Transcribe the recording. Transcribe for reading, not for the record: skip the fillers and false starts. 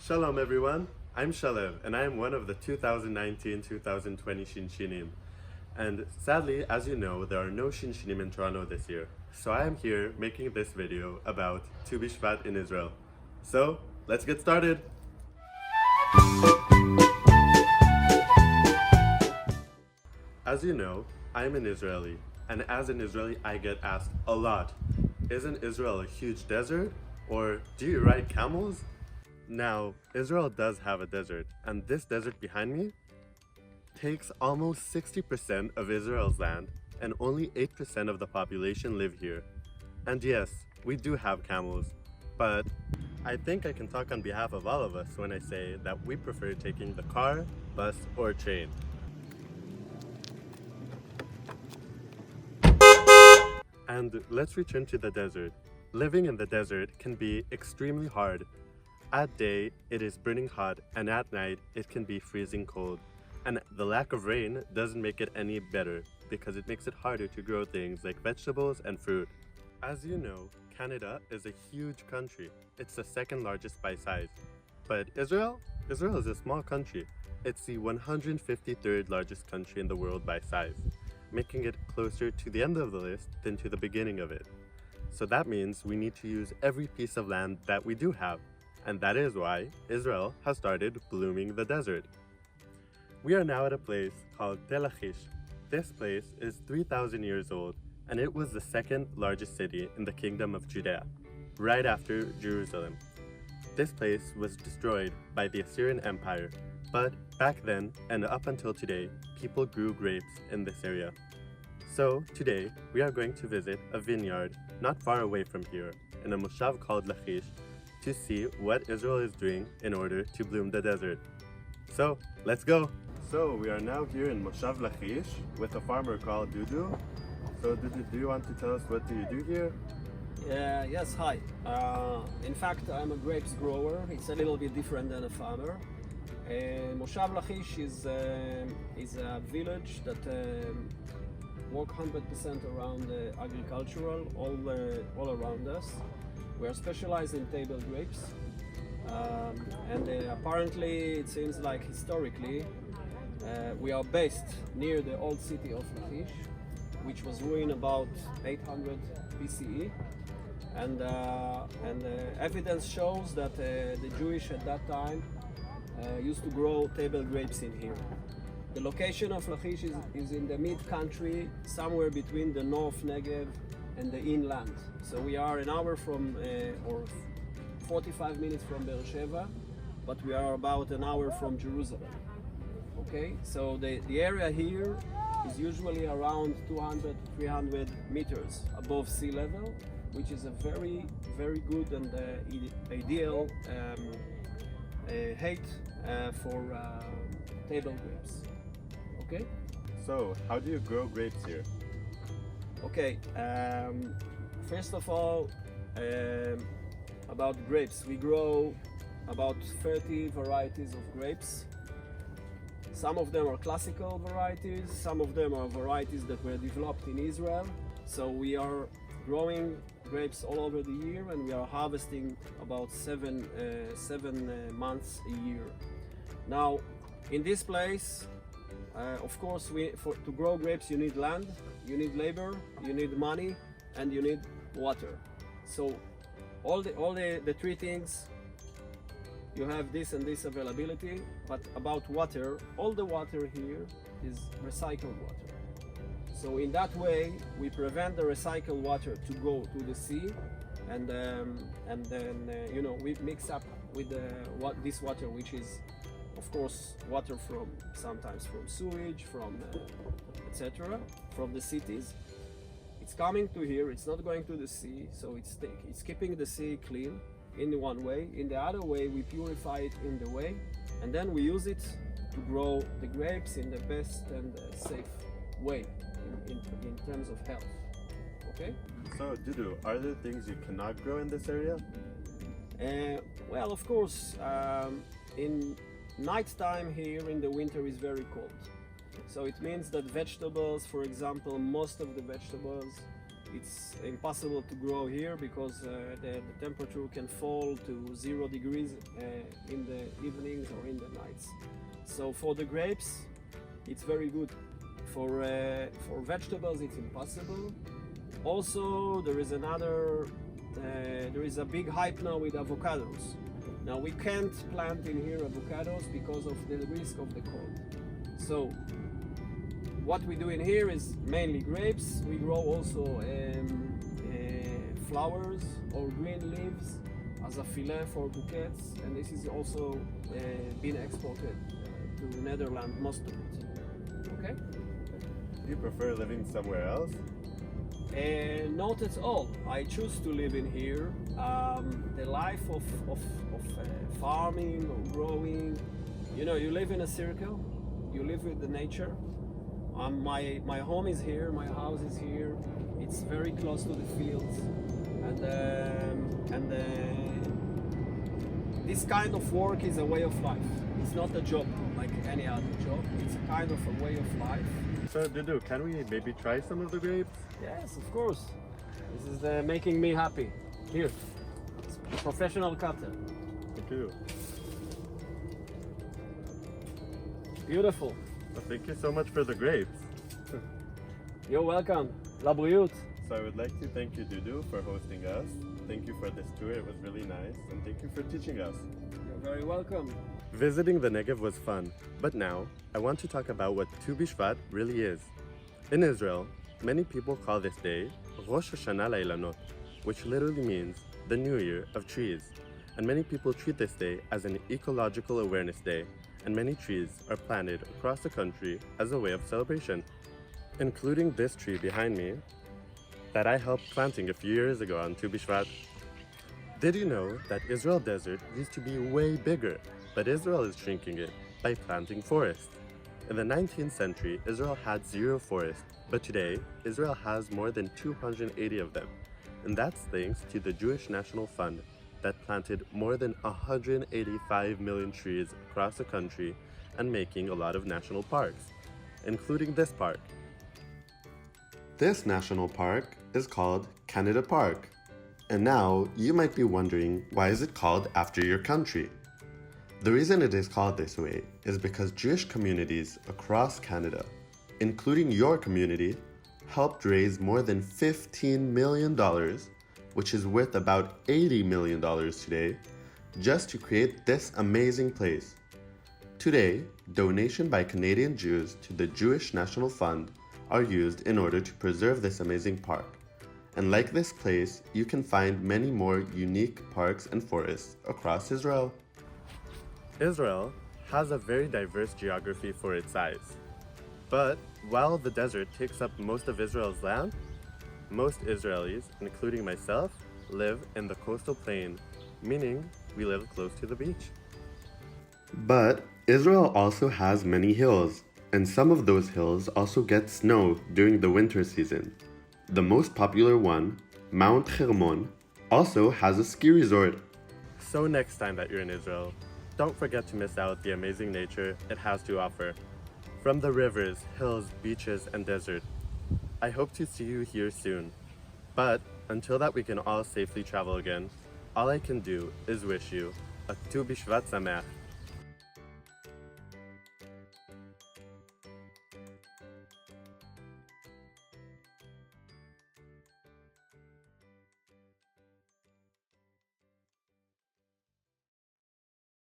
Shalom everyone, I'm Shalev and I am one of the 2019-2020 ShinShinim. And sadly, as you know, there are no ShinShinim in Toronto this year. So I am here making this video about Bishvat in Israel. So, let's get started! As you know, I am an Israeli, and as an Israeli I get asked a lot, isn't Israel a huge desert? Or do you ride camels? Now, Israel does have a desert, and this desert behind me takes almost 60% of Israel's land, and only 8% of the population live here. And yes, we do have camels, but I think I can talk on behalf of all of us when I say that we prefer taking the car, bus, or train. And let's return to the desert. Living in the desert can be extremely hard. At day, it is burning hot, and at night, it can be freezing cold. And the lack of rain doesn't make it any better, because it makes it harder to grow things like vegetables and fruit. As you know, Canada is a huge country. It's the second largest by size. But Israel is a small country. It's the 153rd largest country in the world by size, making it closer to the end of the list than to the beginning of it. So that means we need to use every piece of land that we do have. And that is why Israel has started blooming the desert. We are now at a place called Tel Aviv. This place is 3,000 years old, and it was the second largest city in the Kingdom of Judea, right after Jerusalem. This place was destroyed by the Assyrian Empire, but back then and up until today, people grew grapes in this area. So today, we are going to visit a vineyard not far away from here, in a moshav called Lachish, to see what Israel is doing in order to bloom the desert. So, let's go! So, we are now here in Moshav Lachish with a farmer called Dudu. So, Dudu, do you want to tell us what do you do here? Yes, hi. In fact, I'm a grapes grower. It's a little bit different than a farmer. Moshav Lachish is a village that work 100% around agricultural, all around us. We are specialized in table grapes, and apparently it seems like historically we are based near the old city of Lachish, which was ruined about 800 BCE, and evidence shows that the Jewish at that time used to grow table grapes in here. The location of Lachish is in the mid-country, somewhere between the North Negev and the inland. So we are an hour from, or 45 minutes from Beersheba, but we are about an hour from Jerusalem. Okay, so the area here is usually around 200-300 meters above sea level, which is a very, very good and ideal height for table grapes. Okay. So, how do you grow grapes here? Okay, first of all, about grapes. We grow about 30 varieties of grapes. Some of them are classical varieties, some of them are varieties that were developed in Israel. So we are growing grapes all over the year, and we are harvesting about seven months a year. Now, in this place, of course, to grow grapes you need land, you need labor, you need money, and you need water. So all the three things, you have this and this availability. But about water, all the water here is recycled water. So in that way, we prevent the recycled water to go to the sea, and then we mix up with this water, which is, of course, water sometimes from sewage, from etc., from the cities. It's coming to here. It's not going to the sea, so it's keeping the sea clean in one way. In the other way, we purify it in the way, and then we use it to grow the grapes in the best and safe way in terms of health. Okay. So, Dudu, are there things you cannot grow in this area? Well, of course, in nighttime here in the winter is very cold. So it means that vegetables, for example, most of the vegetables it's impossible to grow here because the temperature can fall to 0 degrees in the evenings or in the nights. So for the grapes, it's very good. For vegetables, it's impossible. Also, there is a big hype now with avocados. Now we can't plant in here avocados because of the risk of the cold. So what we do in here is mainly grapes. We grow also flowers or green leaves as a fillet for bouquets, and this is also been exported to Netherlands, most of it. Okay? Do you prefer living somewhere else? Not at all. I choose to live in here. The life of farming or growing, you know, you live in a circle, you live with the nature. My home is here, my house is here. It's very close to the fields, and this kind of work is a way of life. It's not a job like any other job. It's a kind of a way of life. So Dudu, can we maybe try some of the grapes? Yes, of course. This is making me happy. Here, it's a professional cutter. Thank you. Beautiful. Well, thank you so much for the grapes. You're welcome. Labriut. So I would like to thank you, Dudu, for hosting us. Thank you for this tour, it was really nice, and thank you for teaching us. You're very welcome. Visiting the Negev was fun, but now I want to talk about what Tu Bishvat really is. In Israel, many people call this day Rosh Hashanah Lailanot, which literally means the New Year of trees. And many people treat this day as an ecological awareness day, and many trees are planted across the country as a way of celebration, including this tree behind me that I helped planting a few years ago on Tu Bishvat. Did you know that Israel desert used to be way bigger, but Israel is shrinking it by planting forests? In the 19th century, Israel had 0 forests, but today, Israel has more than 280 of them. And that's thanks to the Jewish National Fund that planted more than 185 million trees across the country and making a lot of national parks, including this park. This national park is called Canada Park. And now you might be wondering, why is it called after your country? The reason it is called this way is because Jewish communities across Canada, including your community, helped raise more than $15 million, which is worth about $80 million today, just to create this amazing place. Today, donation by Canadian Jews to the Jewish National Fund are used in order to preserve this amazing park. And like this place, you can find many more unique parks and forests across Israel. Israel has a very diverse geography for its size. But while the desert takes up most of Israel's land, most Israelis, including myself, live in the coastal plain, meaning we live close to the beach. But Israel also has many hills, and some of those hills also get snow during the winter season. The most popular one, Mount Hermon, also has a ski resort. So next time that you're in Israel, don't forget to miss out the amazing nature it has to offer. From the rivers, hills, beaches, and desert. I hope to see you here soon. But until that we can all safely travel again, all I can do is wish you a Tu Bishvat Sameach.